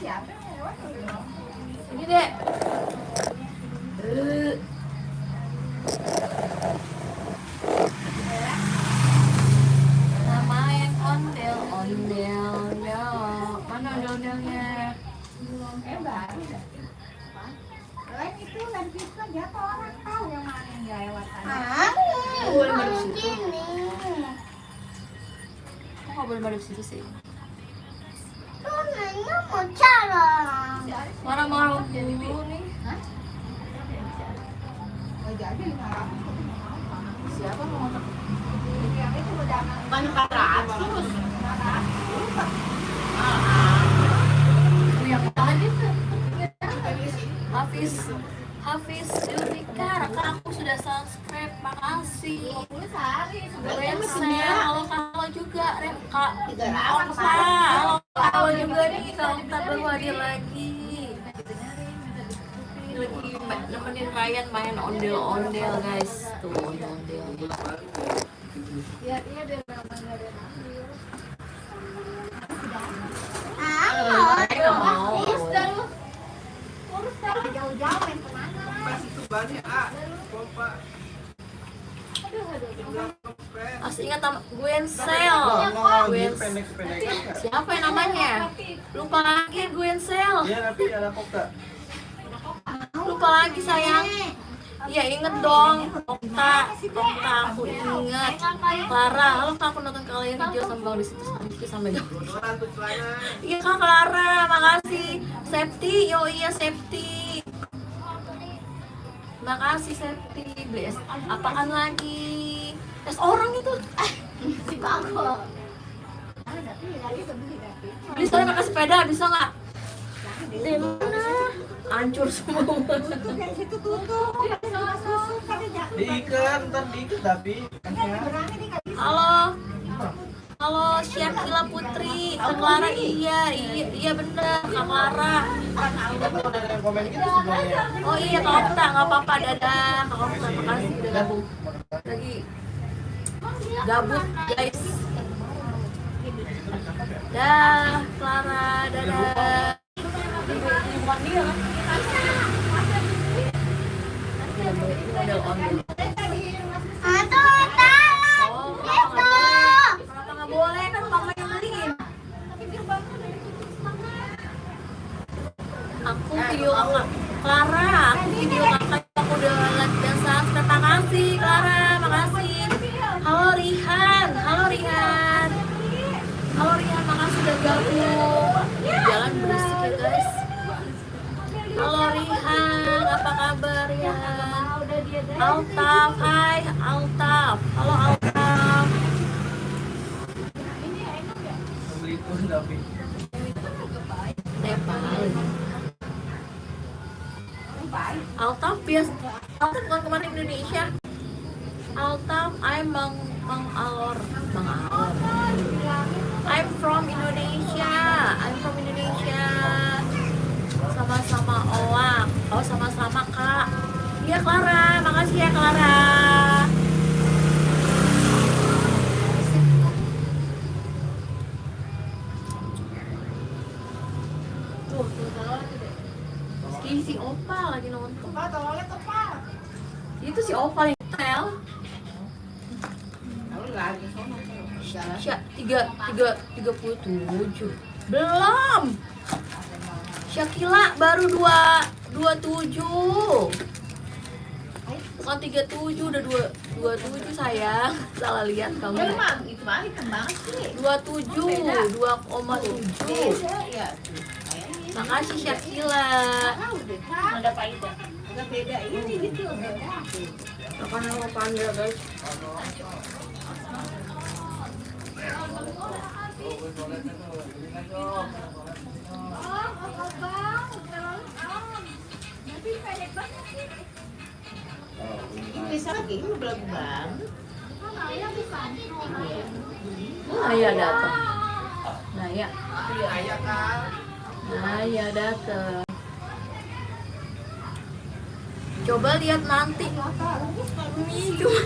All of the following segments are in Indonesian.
Ini dek. Nama yang ondel, ondel. Mana ondel-ondelnya? Baru dah. Lain itu dan kita jatuh orang tahu yang mana yang lewat tadi. Boleh madep situ. Kok nggak boleh madep situ sih? Tuh nanya mau cara. Mana mau dulu nih? Hah? Oh jadi 500. Siapa mau ngotot? Yang itu udah Kan 400. Yang tadi tuh. Hafiz Zulfikar, Kak, aku sudah subscribe, makasih. 20 sehari Rensel, halo juga, Kak. Halo juga nih, kalau kita baru hadir lagi. Ini lagi nemenin Ryan main ondel-ondel, guys. Tuh ondel-ondel. Iya dia memang Nggak mau. Urus dah jauh-jauh main kemana? Pas itu banyak pompa. Masih ingat sama Gwensel. Pendek-pendek. Siapa yang namanya? Lupa lagi Gwensel. Iya tapi ada kokta. Lupa lagi sayang. Iya inget dong. Okta aku inget. Clara, halo Kak, aku nonton kalian video sambang di situ sampai gabut. Orang tuh celana. Iya Kak Clara, makasih. Septi, yo iya Septi. Makasih Septi. Beli es apaan lagi? Es orang itu. Si Bako. Beli sekalian pakai sepeda bisa nggak? Di mana? Hancur semua. Yang situ tutup. Diikat, ntar diikat tapi. Halo. Halo Syakila Putri, Kak Clara, iya bener Kak Clara. Ada yang komen gitu sebelumnya. Oh iya Kak Okta, nggak apa-apa, dadah Kak Okta, makasih udah gabung. Lagi gabut guys. Dah Clara, dadah. Bukan dia kan? Ini model ondel. Oh, kenapa nggak boleh kan mama yang beliin? Aku video kakak Clara, aku video kakak aku udah lihat dan subscribe, makasih Clara, makasih. Halo Rihan, makasih udah gabung. Jalan berisik ya guys. Halo Rihan, apa kabar ya? Altaf, hai Altaf, halo Altaf. Beli pun tapi. Altaf bias, Altaf bukan kemarin Indonesia. Altaf, I'm Mang Alor. I'm from Indonesia. Sama-sama Oak. Oh sama-sama Kak. Iya Clara, makasih ya Clara. Tuh, si Opa lagi nonton. Itu si Opa yang tel. Tiga puluh tujuh. Belum. Syakila baru 27. Bukan 37, udah 27 sayang. Salah lihat kamu. Itu balik kembang sih. 27, 2,7. Makasih Syakila. Ada faedah. Enggak beda ini gitu. Makanan apa panda guys? Bisa lagi ini belum banget. Naya datang. Naya. Ayah kan. Naya datang. Coba lihat nanti. Ini cuma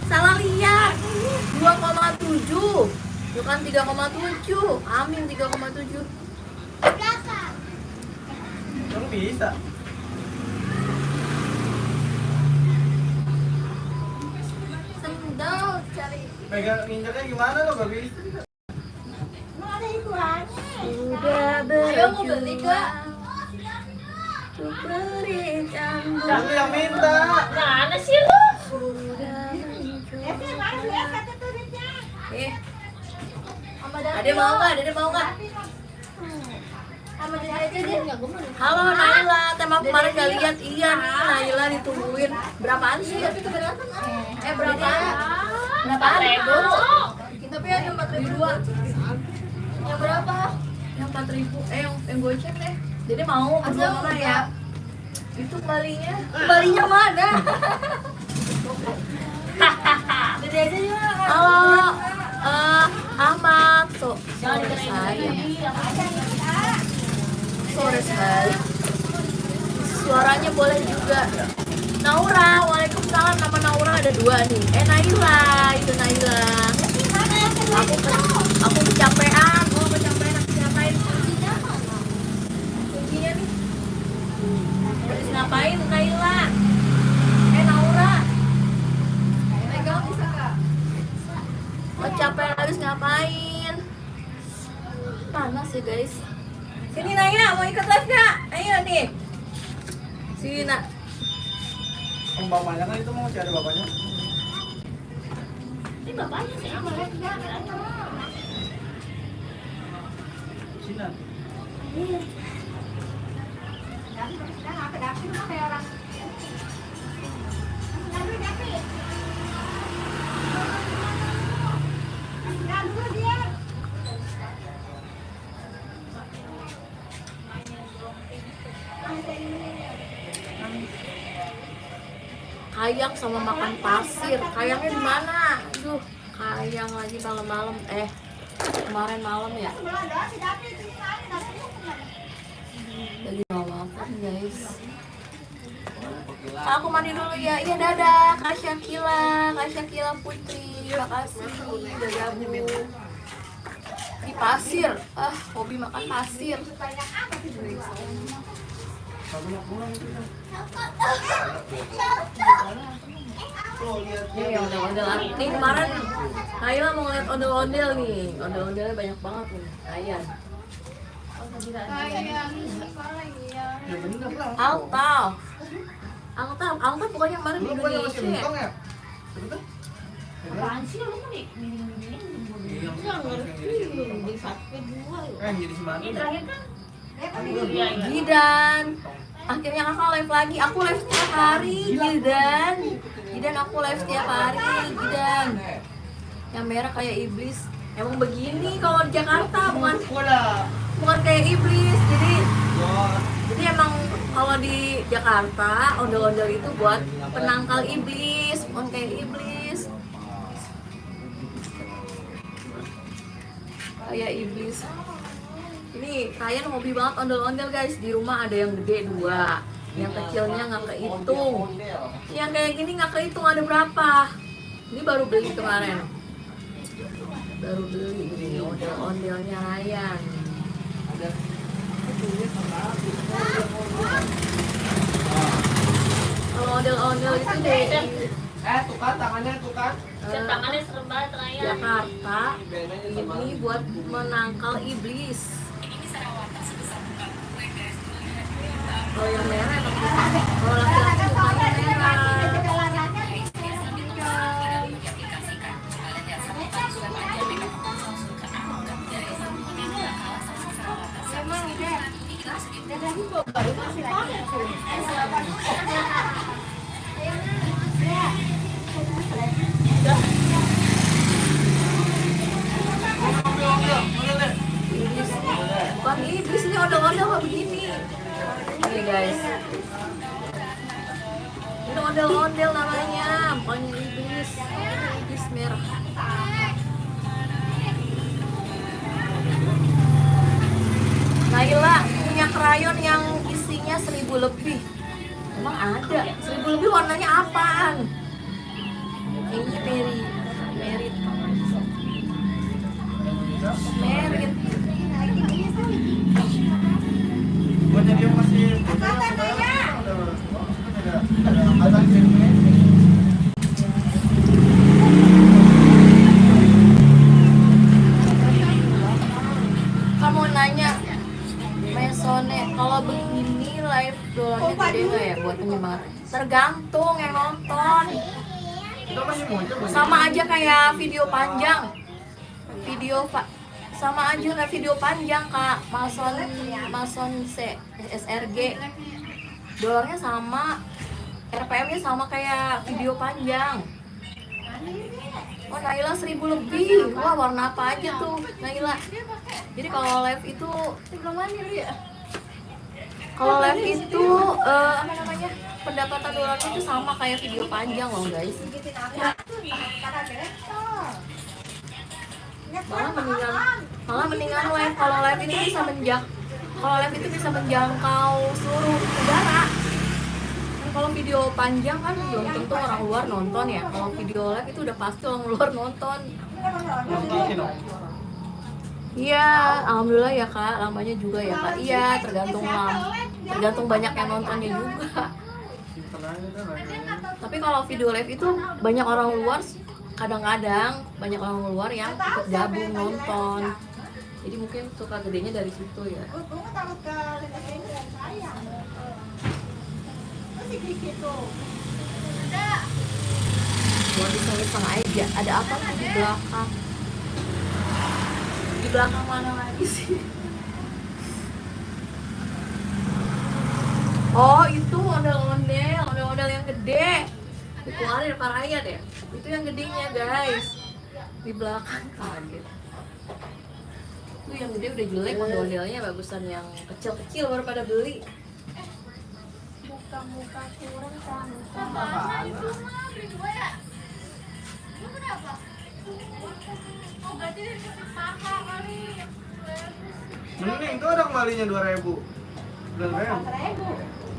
salah lihat. 2,7. Bukan 3,7. Amin 3,7. Emang bisa. Sendal cari. Pegang ngincernya gimana lo gak bisa? Emang ada hiburannya. Sudah Ayo mau beli gak? Untuk berikan Kamu yang minta. Mana sih lu? sudah Esi mana lihat kata tulisnya? Sama Ade mau nggak? Dede mau nggak? Sama dia aja deh. Halo Naila, tema kemarin gak lihat. Iya nih Naila ditungguin. Berapaan sih? Tapi keberatan berapaan? Berapaan? Ribu. Tapi ada 4.000 dua. Yang berapa? Yang 4.000. Yang goceng deh. Dede mau berdua mana ya? Itu kembalinya. Kembalinya mana? Dede aja juga. Halo, Ahmad. Sore saya. Sore sekali. Suaranya boleh juga. Naura, waalaikumsalam. Nama Naura ada 2 nih. Naila, itu Naila. Aku kecapean. Oh, kecapean. Aku ngapain? Kuncinya nih. Habis ngapain, Naila? Naura. Megang bisa nggak? Kecapean habis ngapain? Panas ya guys. Sini Naya, mau ikut live gak? Ayo nih. Sini nak. Om bapaknya kan itu mau cari bapaknya. Ini bapaknya sih sama lihat enggak? Sini. Kayang sama makan pasir. Kayangnya di mana? Aduh, kayang lagi malam-malam. Kemarin malam ya. Lagi mau makan guys. Aku mandi dulu ya. Iya dadah Kak Syakila Putri. Makasih udah gabung. Di pasir. Hobi makan pasir. Nih ondel-ondel nih kemarin Naila mau ngeliat ondel-ondel nih. Ondel-ondelnya banyak banget nih. Ayan. Ya bener lah. Altaf pokoknya kemarin di Lu masih Indonesia. untung ya? Betul? Apaan sih lu nih? Iya, Nggak ngerti. Di satu dua. Yang jadi semana. Ini terakhir kan? Gidan. Akhirnya kakak live lagi. Aku live setiap hari, Gidan. Gidan aku live setiap hari, Gidan. Yang merah kayak iblis. Emang begini kalau di Jakarta bukan kayak iblis. Jadi emang kalau di Jakarta ondel-ondel itu buat penangkal iblis, bukan kayak iblis. Kayak iblis. Ini kalian hobi banget ondel-ondel guys. Di rumah ada yang gede 2, yang kecilnya nggak kehitung. Yang kayak gini nggak kehitung ada berapa. Ini baru beli kemarin. Baru beli ini ondel-ondelnya Ryan. Kalau ondel-ondel itu deh Tuh kan tangannya tuh kan. Tangannya serem banget Raya. Jakarta ini buat menangkal iblis. Kalau yang merah emang kalau laki-laki mukanya merah. Bukan iblis ini ondel-ondel kayak begini. Nih guys. Ini ondel-ondel namanya, bukan iblis. Iblis merah. Naila punya krayon yang isinya 1000 lebih. Emang ada? 1000 lebih warnanya apaan? Kayaknya merit. Buat jadi yang masih dolarnya gede nggak ya buat penyemangat? Tergantung yang nonton. Kita masih muncul. Sama aja kayak video panjang. Sama aja kayak video panjang Kak. Mason SRG. Dolarnya sama, RPM-nya sama kayak video panjang. Oh Naila 1.000 lebih. Wah warna apa aja tuh Naila? Jadi kalau live itu Kalau live itu apa namanya? Pendapatan dolarnya itu sama kayak video panjang loh guys. Malah mendingan live. Kalau live itu bisa menjangkau seluruh negara. Kalau video panjang kan belum tentu orang luar nonton ya. Kalau video live itu udah pasti orang luar nonton. Iya, alhamdulillah ya Kak, lamanya juga ya Kak. Iya, tergantung banyak yang nontonnya juga. Tapi kalau video live itu banyak orang luar, kadang-kadang banyak orang luar yang ikut gabung nonton. Jadi mungkin suka gedenya dari situ ya. Buat iseng-iseng aja. Ada apa tuh di belakang? Di belakang mana lagi sih? Oh itu ondel-ondel yang gede. Dikeluarin Pak Rayat ya. Itu yang gedenya guys. Di belakang kaget. Itu yang gede udah jelek, ondel-ondelnya bagusan yang kecil-kecil baru pada beli. Muka kurang sama. Apaan? Itu mah beli 2 ya? Lu berapa? Oh berarti mahal kali. Mending tuh ada kembalinya 2.000. 9.000. 4.000.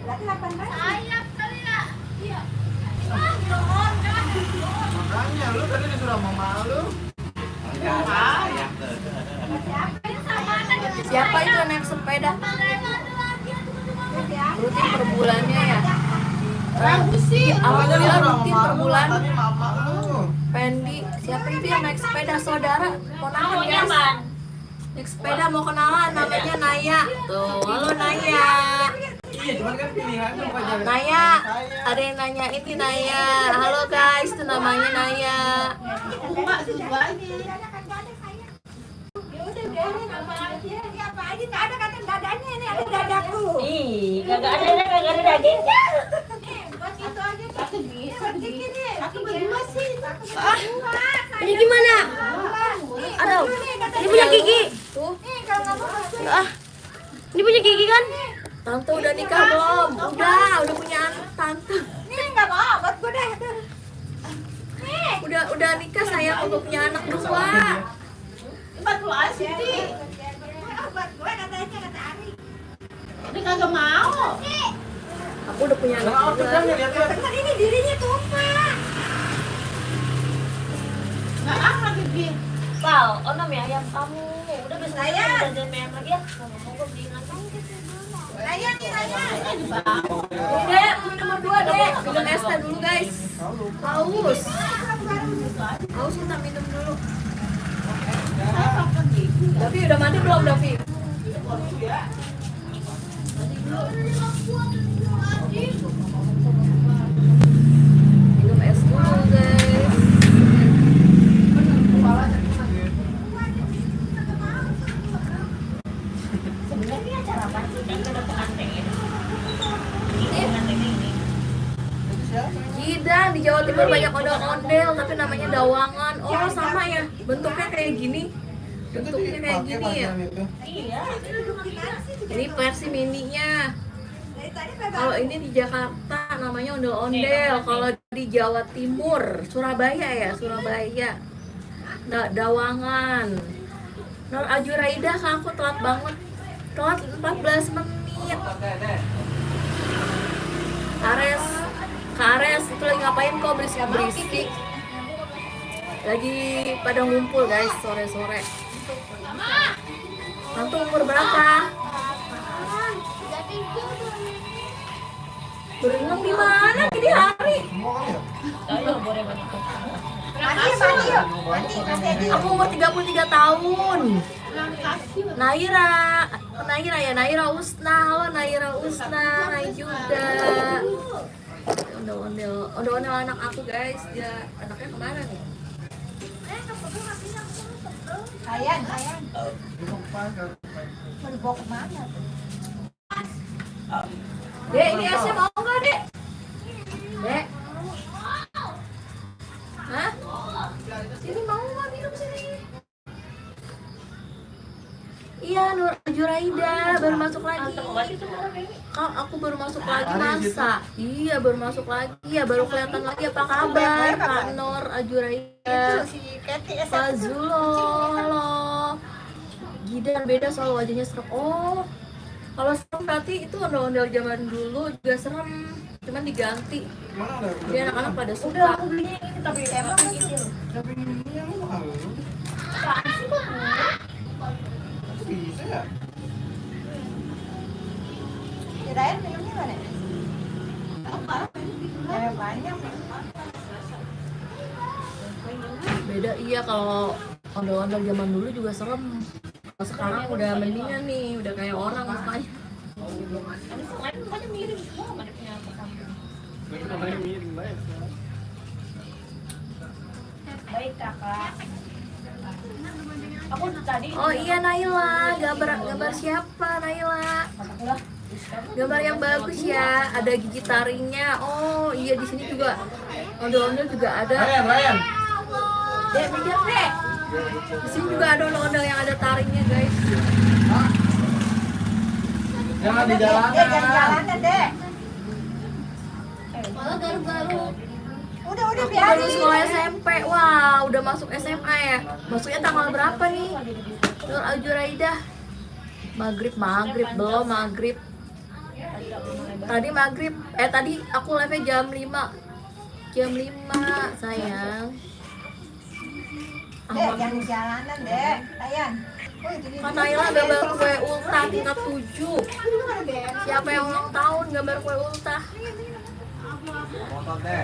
Berarti 8.000. Sayap kali ya. Iya. Makanya lu tadi disuruh mama lu. Siapa itu yang naik sepeda? Rutin per bulannya ya? Alhamdulillah rutin per bulan. Tadi mama lu. Pendi, siapa itu yang naik sepeda? Saudara, ponakan guys. Naik sepeda mau kenalan, namanya Naya. Tuh, halo Naya. Iya, cuman kan pilihannya bukan jalan. Naya, ada yang nanya ini Naya. Halo guys, itu namanya Naya. Mbak susu aja. Ya udah biarin apa aja. Ini apa aja enggak ada kata dadanya ini ada dadaku. Ih, kagak ada dagingnya. Nih, buat itu aja. Aku bisa begini. Aku berdua sih. Ini gimana? Aduh, ini punya Kiki. Tuh, Nih, kalau enggak mau aku. Ah, ini punya Kiki kan? tante udah nikah belum? Udah punya anak tante. Nih enggak mau buat gue deh. Nih, Udah nikah sayang, udah punya anak dua. Buat lu aja sih. buat gue katanya kata Ari. Ini kagak mau. Aku udah punya anak Nah, dua. lihat-lihat. Bentar ini dirinya tumpah. Enggak apa Kiki. Pal, onom ya ayam kamu. Udah bisa Saya. jajan ayam lagi ya. Mau gue beliin lagi. Raya nih Raya. Dek, nomor 2 dek. Minum es teh dulu guys. Haus. Haus kita minum dulu. Davi udah mandi belum Davi? Minum es dulu guys. Sebenarnya acara apa sih? Kan udah pengantin. Ini pengantinnya ini. Gida, di Jawa Timur banyak ondel-ondel tapi namanya dawangan. Oh sama ya, bentuknya kayak gini. Bentuknya kayak gini ya. Iya. Ini versi mininya. Kalau ini di Jakarta namanya ondel-ondel. Kalau di Jawa Timur, Surabaya ya, Surabaya. Dawangan. Nur Ajuraida, Kak, aku telat banget. Telat 14 menit. Kak Ares itu lagi ngapain kok berisik-berisik? Lagi pada ngumpul guys sore-sore. Nanti umur berapa? Berenang di mana ini hari? Ayo boleh banyak. Mandi. Aku umur 33 tahun. Naira ya, Naira Usna. Halo Naira Usna, hai juga. Ondel-ondel anak aku guys, dia anaknya kemana nih? Sayang. Duduk pas, Mau dibawa kemana? Dek, ini esnya mau nggak dek? Dek? Hah? Sini mau nggak minum sini? Iya, Nur Juraida baru masuk lagi. Kak, aku baru masuk lagi masa? Iya, baru masuk lagi ya, baru kelihatan lagi. Apa kabar, Kak Nur Juraida? Si Keti Fazulo, halo. Gidan beda soal wajahnya serem. Oh, kalau serem berarti itu ondel-ondel zaman dulu juga serem, cuman diganti. Mana udah? Jadi anak-anak pada Udah suka. aku belinya ini tapi emang kecil. Tapi ini yang mahal. Apaan sih kok? Bisa ya? kirain minumnya mana? Banyak. Beda iya, kalau ondel-ondel zaman dulu juga serem. Kalau sekarang udah mendingan nih, udah kayak orang mukanya. Tapi selain mukanya mirip semua anaknya apa kamu? Katanya miring banget. Baik kakak. Aku tadi. Oh iya Naila, gambar siapa Naila? Mataku lah. Gambar yang bagus ya, ada gigi taringnya. Oh iya, di sini juga ondel-ondel juga ada. Ryan. Dek, mikir dek. Di sini juga ada ondel-ondel yang ada taringnya guys. Jangan di Jangan jalanan. jalanan, Dek. Malah baru-baru. Udah Aku baru biarin. sekolah SMP. Wah, udah masuk SMA ya. Masuknya tanggal berapa nih? Nur Ajuraida. Maghrib belum maghrib. Tadi maghrib. Tadi aku live jam 5. Jam 5 sayang. Dek, jangan di jalanan, Dek. Sayang. Kak Naila gambar kue ulta tingkat 7. Siapa yang ulang tahun gambar kue ulta? Motor deh.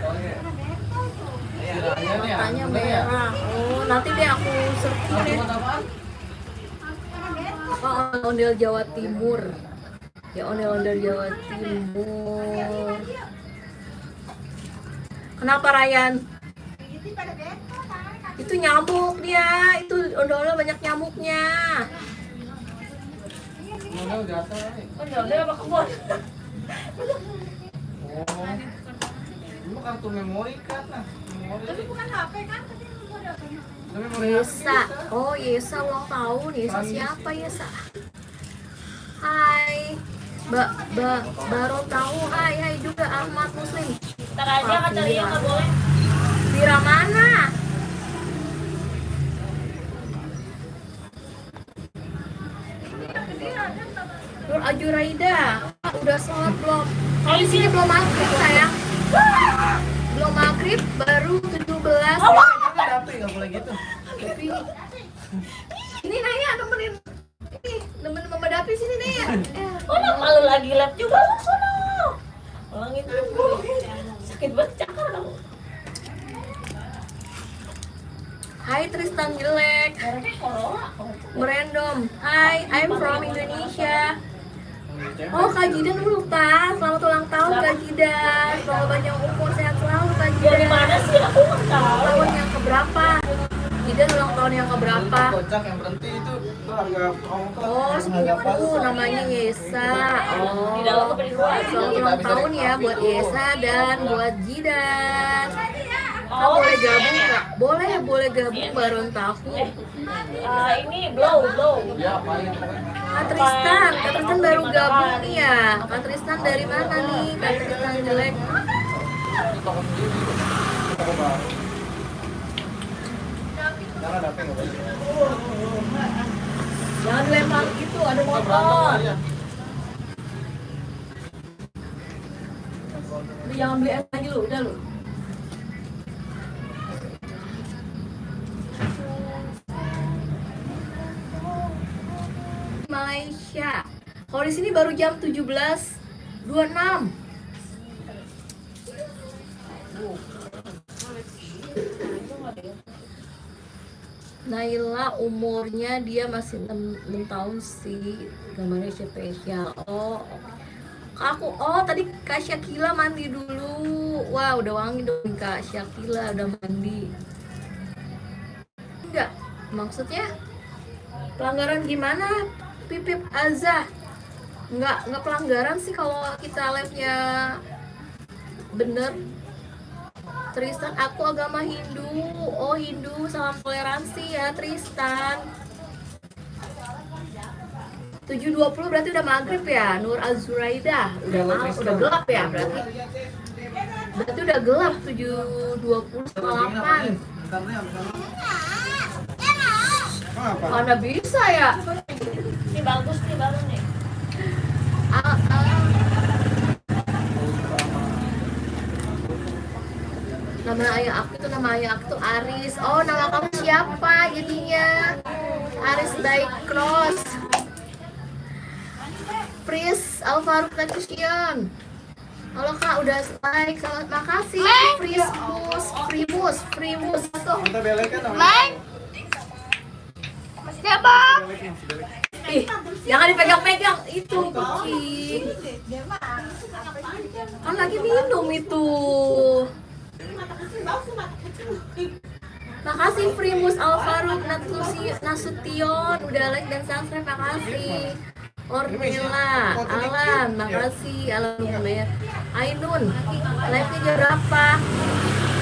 Matanya merah. Oh, nanti deh aku searching deh. Oh, ondel Jawa Timur. Ya, ondel-ondel Jawa Timur. Kenapa Ryan? Itu nyamuk dia. Itu ondel-ondel banyak nyamuknya. Modal gatal. Oh, udah apa kebun? Oh. Lu kartu memori kan nah. Memori. Tapi bukan HP kan? Tapi memori Yesa. Oh, Yesa ulang tahun. Yesa siapa Yesa? Hai. Baru tahu. Hai juga Ahmad Muslim. Ntar aja kak cari yang nggak boleh. Bira mana? Nur Ajuraida, udah sholat belum? Kalau di sini belum maghrib sayang. Belum maghrib, baru 17. Jangan dapet, nggak boleh gitu. Tapi ini Naya nemenin. Ini nemenin Mama Dapi sini Naya. Oh, malu lagi lab juga lu sono. Ulangin dulu. Sakit banget cakar kamu. Hai Tristan jelek. Mereka Corolla. Merendom. Hai, I'm from Indonesia. Oh, Kak Jidan lupa. Selamat ulang tahun Kak Jidan. Semoga banyak umur, sehat selalu Kak Jidan. Dari mana sih aku nggak tahu. Tahun yang keberapa? Jidan ulang tahun yang keberapa? Kocak yang berhenti itu harga ongkos. Oh, sepupu namanya Yesa. Oh, Di dalam apa di luar? selamat ulang tahun ya buat Yesa dan buat Jidan. Kak Oh, boleh gabung Kak? Boleh gabung bareng aku. Ini blow. Ya, paling Kak Tristan baru gabung nih ya. Kak Tristan dari mana nih? Kak Tristan jelek. toko sendiri. Toko baru. Jangan dapet nggak boleh. Jangan dilempar gitu, ada Berantem motor. aja. Lu jangan beli es lagi lu, udah lu. Malaysia. Kalau di sini baru jam 17.26. Naila umurnya dia masih 6 tahun sih, gambarnya spesial. Oh, aku tadi Kak Syakila mandi dulu. Wah, udah wangi dong Kak Syakila, udah mandi. Enggak, maksudnya pelanggaran gimana? Pipip Azah. Enggak pelanggaran sih kalau kita live-nya bener. Tristan, aku agama Hindu. Oh, Hindu, salam toleransi ya Tristan. 7.20 berarti udah maghrib ya, Nur Azuraida. Udah gelap ya berarti. Berarti udah gelap 7.28. Mana bisa ya? Ini bagus nih baru nih. Nama ayah aku tuh Aris. Oh, nama kamu siapa jadinya? Aris Baik Cross. Pris Alvaruk Nakusian. Halo Kak, udah like. Selamat makasih. Primus. Kita belekan dong. Siapa? Ih, jangan dipegang-pegang itu kucing. Kan lagi minum itu. Makasih Primus Alvaruk Nasution udah like dan subscribe, makasih. Ornella, Alan, makasih. Alan Lumer, Ainun, live-nya jam berapa?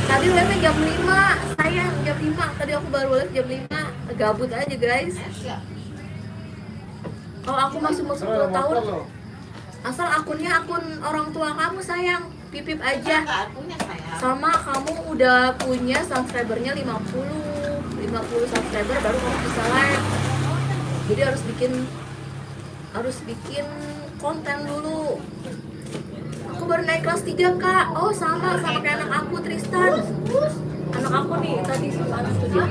Tadi live-nya jam 5, sayang jam 5. Tadi aku baru live jam 5. Gabut aja guys. Kalau aku masuk 10 tahun, asal akunnya akun orang tua kamu sayang, pipip aja. Sama kamu udah punya subscribernya 50 subscriber baru kamu bisa live. Jadi harus bikin konten dulu. Aku baru naik kelas 3 Kak. Oh sama kayak anak aku Tristan. Anak aku nih tadi anak tuh dia.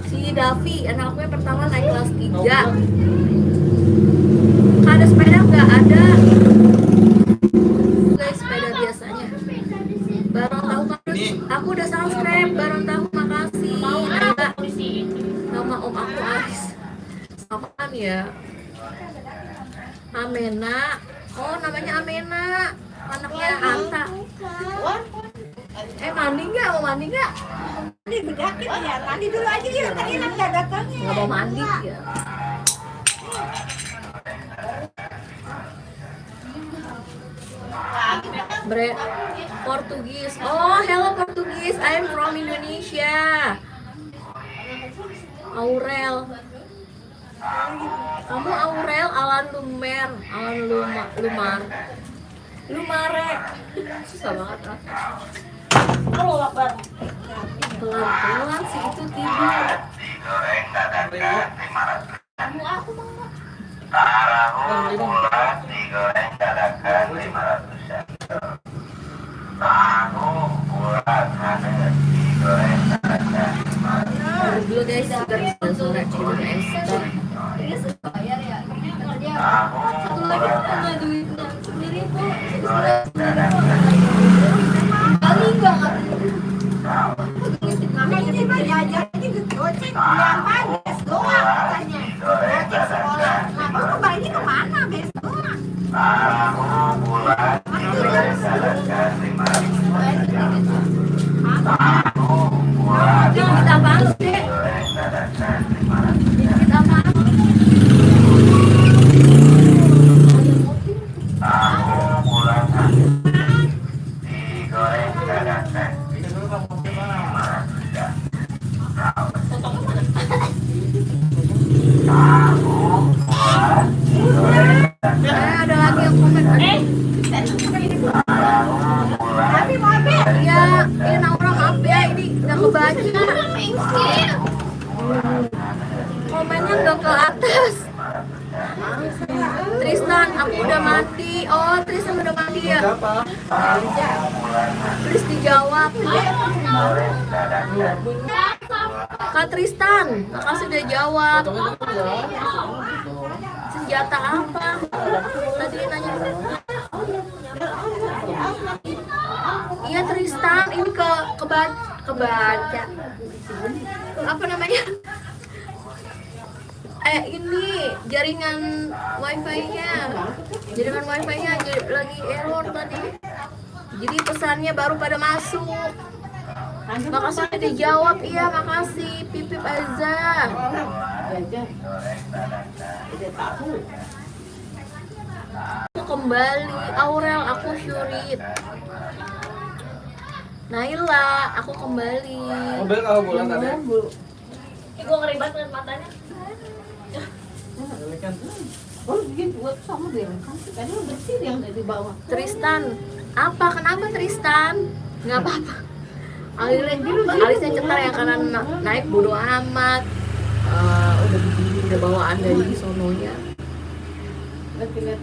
Si Davi, anak aku yang pertama naik kelas 3. Kak, ada sepeda nggak? Ada. Guys, sepeda biasanya. Barang tahu aku udah subscribe. Barang tahu, makasih. Ada. Nama om aku Aris. Apaan ya? Amena. Oh, namanya Amena. Anaknya Anta. Mandi nggak? Mau mandi nggak? Mandi bedakin ya, mandi dulu aja ya. Tadi nanti datangnya. Nggak mau mandi ya. Portugis. Oh, hello Portugis. I'm from Indonesia. Aurel. Kamu Aurel, Alan Lumare. Susah banget lah. Halo lapar. Pelan-pelan sih itu tidur. Kamu aku mau. Tahu bulat digoreng dadakan 500 ya. Tahu bulat ada digoreng dadakan 500. Baru dulu guys, segar sore tidur Esther. Satu lagi mana duitnya? 10.000. Kali enggak? Mama ini mah jajannya goceng biar manis doang katanya. Goceng sekolah. Nah, lu kembalinya kemana besok doang? Tahu bulat digoreng dadakan 500. Tahu bulat Dikit apaan sih? digoreng dadakan 500. Dikit apaan? Tahu bulat digoreng dadakan 500 ya. Ada lagi yang komen. Tapi mobil. Ya, ini Naura maaf ya, ini nggak kebaca. Komennya nggak ke atas. Tristan, aku udah mandi. Oh, Tristan udah mandi ya. Tris dijawab. Kak Tristan, makasih udah jawab. Senjata apa? Tadi nanya. Iya Tristan, ini kebaca. Apa namanya? ini jaringan wifi-nya lagi error tadi. Jadi pesannya baru pada masuk. Makasih udah dijawab, iya makasih Pipip Eza. Aku kembali, Aurel aku Syurip. Naila, aku kembali. Mobil kalau bulan tadi. Gue ngeri banget ngeliat matanya. Ini kan. Oh, dia buat sama dia kan. Tadi lu bersih yang dari bawah. Tristan, apa? Kenapa Tristan? Nggak apa-apa. Alisnya cetar yang kanan naik bodo amat. Udah begini, udah bawaan dari sononya. Lihat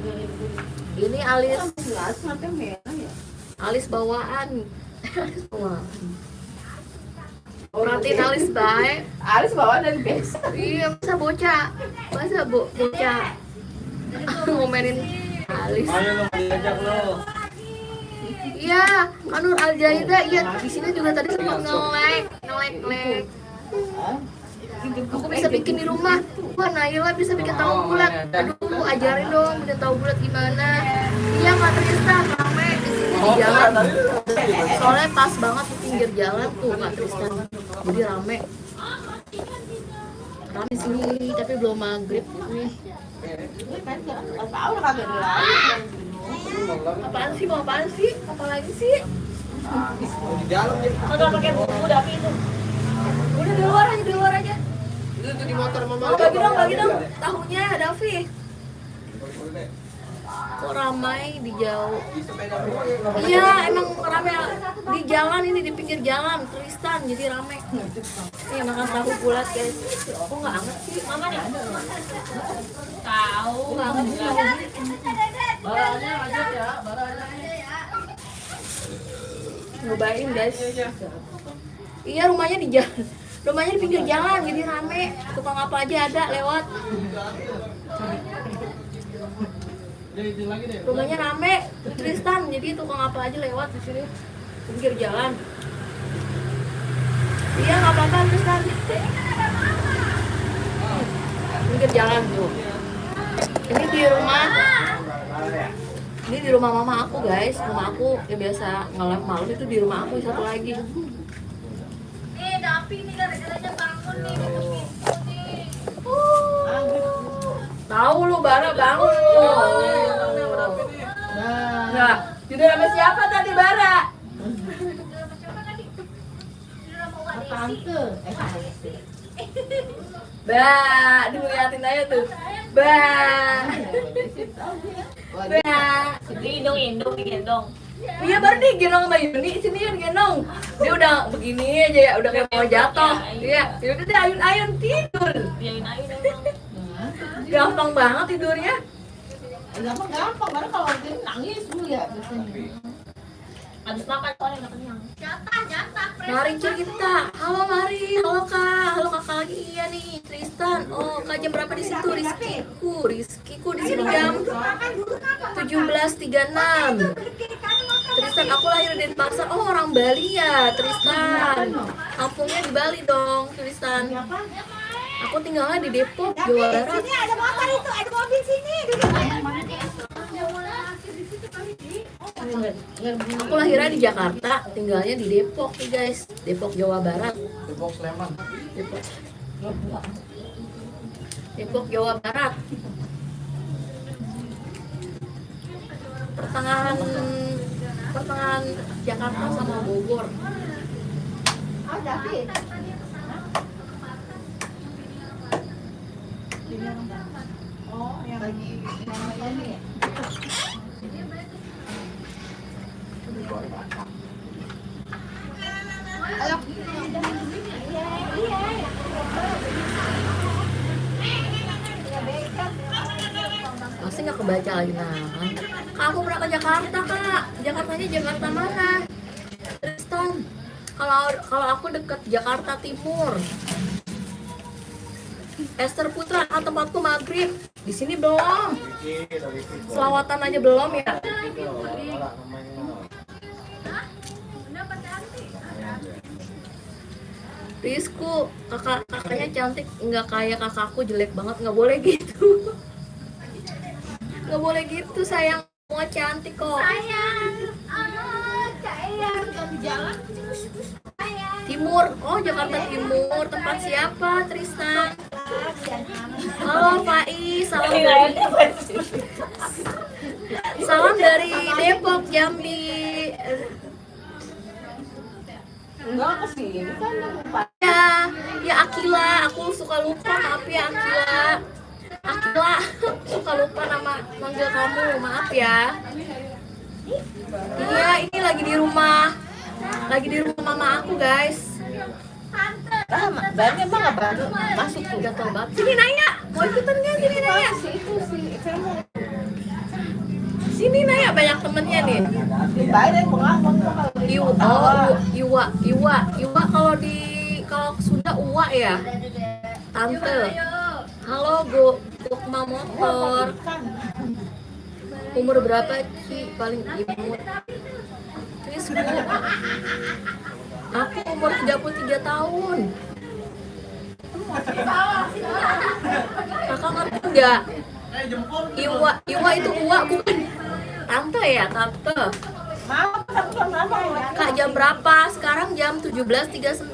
Ini alis, jelas mata merah ya. alis bawaan. Alis bawaan. Perhatiin alis baik. Alis bawa dari besa. Iya, masa bocah ngomenin alis. Ayo lo diajak lo. Iya, Kanur Aljaida, iya di sini juga tadi sempat ngelek. Aku bisa bikin di rumah. Wah, Naila bisa bikin tahu bulat. Aduh, ajarin dong bikin tahu bulat gimana. Iya, Kak Tristan, rame di sini di jalan. Soalnya pas banget di pinggir jalan tuh, Kak Tristan. Jadi rame. Rame sini, tapi belum maghrib nih. Tahu kagak Apaan sih? Mau apaan sih? Apalagi sih? Di dalam ya. Kalau pakai buku Davi itu. Udah di luar aja. Itu di motor mama. Oh, bagi dong. Tahunya Davi. Kok ramai di jauh? Iya, emang ramai di jalan ini, di pinggir jalan Tristan, jadi ramai. Nih makan tahu bulat guys. Kok nggak anget sih? Mama nih. Tahu. Nggak anget sih. Barangnya aja ya, barangnya. Nyobain guys. Iya, rumahnya di jalan. Rumahnya di pinggir jalan, jadi rame. Tukang apa aja ada lewat. Rumahnya rame, Tristan. Jadi tukang apa aja lewat di sini. Pinggir jalan. Iya, nggak apa-apa Tristan. Pinggir jalan tuh. Ini di rumah. Ini di rumah mama aku guys. Rumah aku yang biasa nge-live malam itu di rumah aku satu lagi. Nih, Davi nih gara-garanya bangun nih. Tahu lu Bara bangun. Nah, tidur sama siapa tadi Bara? tante. Diliatin aja tuh. Digendong, digendong. Iya baru digendong sama Yuni, sini Yun gendong. Dia udah begini aja ya, udah kayak mau jatuh. Iya, yaudah deh ayun-ayun tidur. Biarin aja emang. Gampang banget tidurnya. Gampang, karena kalau dia nangis dulu ya biasanya. Habis makan soalnya nggak kenyang. Mari cerita. Halo Mari, halo Kak, halo Kakak lagi. Iya nih, Tristan. Oh, Kak jam berapa di situ? Rizkiku di sini jam 17.36. Tristan, aku lahir di Denpasar. Oh, orang Bali ya, Tristan. Kampungnya di Bali dong, Tristan. Aku tinggalnya di Depok, Jawa Barat. Sini ada motor itu, ada mobil sini. Aku lahirnya di Jakarta, tinggalnya di Depok nih guys. Depok, Jawa Barat. Depok Sleman. Depok, Jawa Barat. Pertengahan Jakarta sama Bogor. Oh, David. Oh, yang lagi ini ya. Masih nggak kebaca lagi nah. Kak, aku pernah ke Jakarta kak. Jakartanya Jakarta mana? Tristan. Kalau aku deket Jakarta Timur. Esther Putra, tempatku maghrib. Di sini belum. Selawatan aja belum ya. Rizku, kakaknya cantik, nggak kayak kakakku, jelek banget, nggak boleh gitu. Nggak boleh gitu sayang, semua cantik kok. Timur, oh Jakarta Timur, tempat siapa Tristan? Halo Faiz, salam dari Depok, Jambi. Enggak kesini kan lupa. Ya Akila, aku suka lupa, maaf ya Akila. Akila, suka lupa nama manggil kamu, maaf ya. Iya, ini lagi di rumah mama aku guys. Banyak banget baru masuk tuh. Udah tobat. Sini nanya, mau ikutan nggak? Sini nanya. Sini nanya, banyak temennya nih. Dibayar pengalaman Iwa kalau Sunda Uwa ya. Tante. Halo Gokma motor. Umur berapa Ci? Paling imut. Terus aku umur 33 tahun. Kakak ngerti nggak? Iwa itu Uwa bukan tante ya, tante. Kak jam berapa? Sekarang jam 17.39.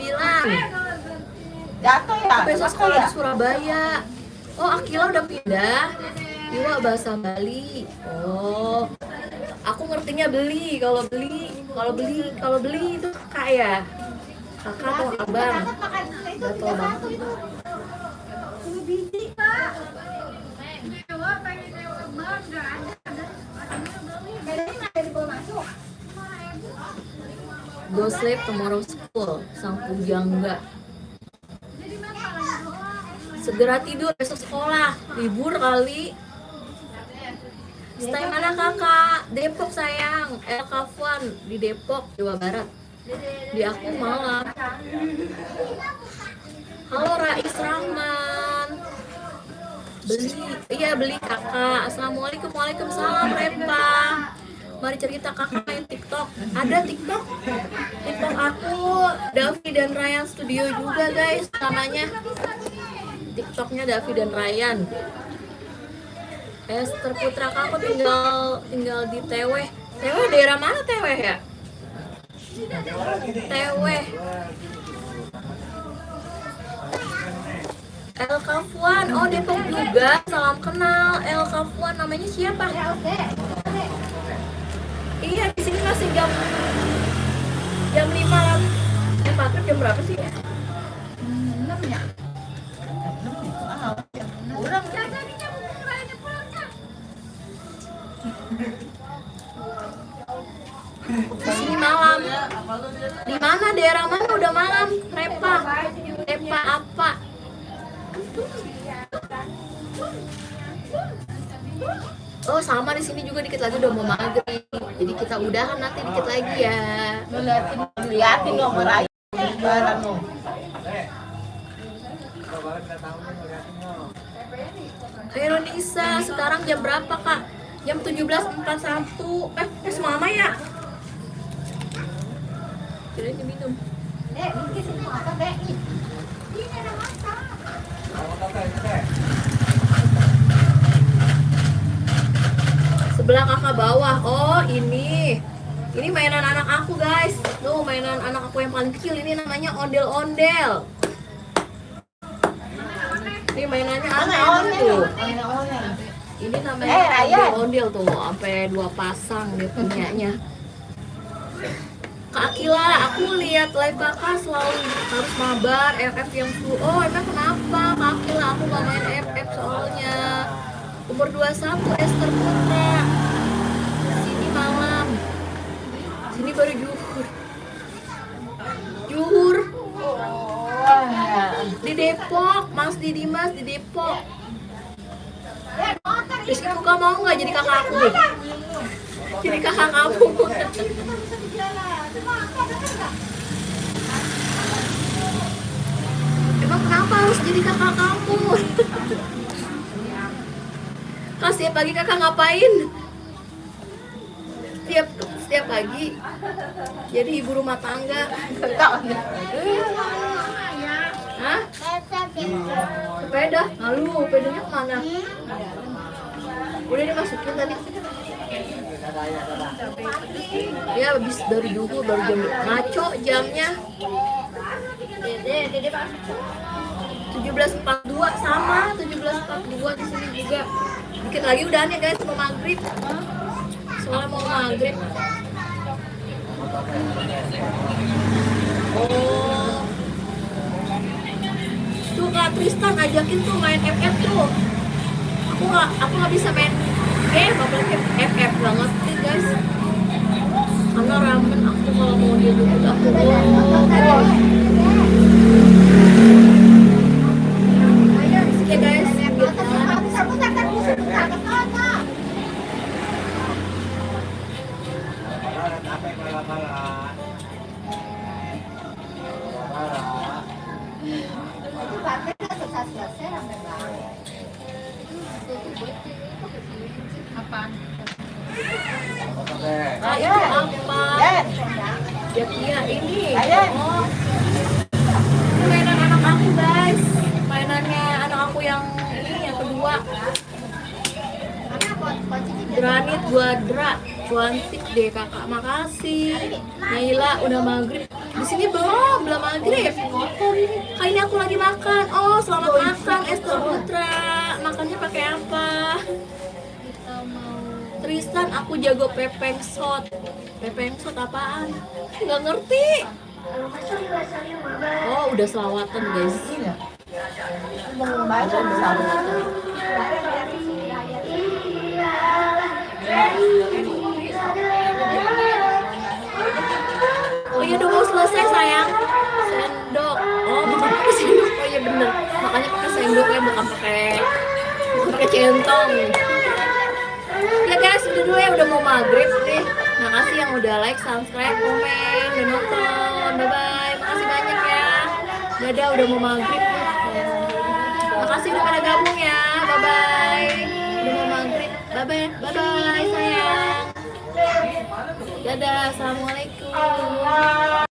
Jatuh ya? Besok sekolah di Surabaya. Oh, Akila udah pindah. Iwa bahasa Bali. Oh, aku ngertinya beli. Kalau beli itu kakak ya. Kakak atau abang? Gak tau banget. Go sleep tomorrow school, sang pujangga. Segera tidur, besok sekolah. Libur kali. Stay mana kakak? Depok sayang. El Kafuan di Depok, Jawa Barat. Di aku malam. Halo Rais Rahman. Beli kakak. Assalamualaikum, waalaikumsalam Repa. Mari cerita kakak main TikTok. Ada TikTok? TikTok aku Davi dan Ryan Studio juga guys namanya. TikToknya Davi dan Ryan. Esther Putra aku tinggal di Teweh. Teweh daerah mana Teweh ya? Teweh. El Kafuan, oh Depok juga. Salam kenal. El Kafuan namanya siapa? Iya di sini masih jam 5. Maghrib jam berapa sih? 6 ya. Kurang. Di sini malam. Di mana daerah mana udah malam? Repa apa? Oh sama di sini juga dikit lagi udah mau maghrib. Jadi kita udahan nanti dikit lagi ya. Liatin dong meraih barang dong. Ayo Nisa, sekarang jam berapa kak? Jam 17.41. Mama ya? Kira ini minum. Ini semua apa, Dek? Ini ada masak. Sebelah kakak bawah. Oh ini mainan anak aku guys. Tuh mainan anak aku yang paling kecil. Ini namanya ondel-ondel. Ini mainannya aneh tuh. Ini namanya ondel-ondel tuh. Sampai 2 pasang dia punyanya. Kak Akila, aku lihat live kakak selalu harus mabar FF yang full. Oh emang kenapa Kak Akila? Aku gak main FF soalnya. Umur 21 Esther Putra. Sini malam. Sini baru Juhur. Di Depok, Mas Dimas di Depok. Rizky Kuka mau nggak jadi kakak aku? Jadi kakak kamu. Emang kenapa harus jadi kakak kamu? Kak, setiap pagi kakak ngapain? Setiap pagi jadi ibu rumah tangga. Hah? Sepeda? Lalu, sepedanya kemana? Udah dimasukin tadi. Ya habis dari dulu baru jam ngaco jamnya. Dede masuk. 17.42 sama 17.42 di sini juga. Dikit lagi udahan ya guys, mau maghrib. Soalnya mau maghrib. Oh. Tuh Kak Tristan ajakin tuh main FF tuh. Aku nggak bisa main game, apalagi FF banget sih guys. Karena ramen aku kalau mau dia duduk aku Oke guys, ah itu apa? Ya ini. Oh, ini mainan anak aku guys. Mainannya anak aku yang ini yang kedua. Granit Guadra. Cantik deh kakak, makasih. Naila udah maghrib. Di sini belum maghrib. Kali ini aku lagi makan. Oh, selamat makan Esther Putra. Makannya pakai apa? Tristan, aku jago pepeng shot. Pepeng shot apaan? Nggak ngerti. Oh, udah selawatan guys. Oh iya udah mau selesai sayang. Sendok. Oh bukan pakai sendok. Oh iya bener. Makanya pakai sendok ya, bukan pakai centong. Ya guys, udah dulu ya, udah mau maghrib nih. Makasih yang udah like, subscribe, komen, udah nonton. Bye bye. Makasih banyak ya. Dadah, udah mau maghrib nih. Makasih udah pada gabung ya. Bye bye. Udah mau maghrib. Bye bye. Bye bye sayang. Dadah, assalamualaikum.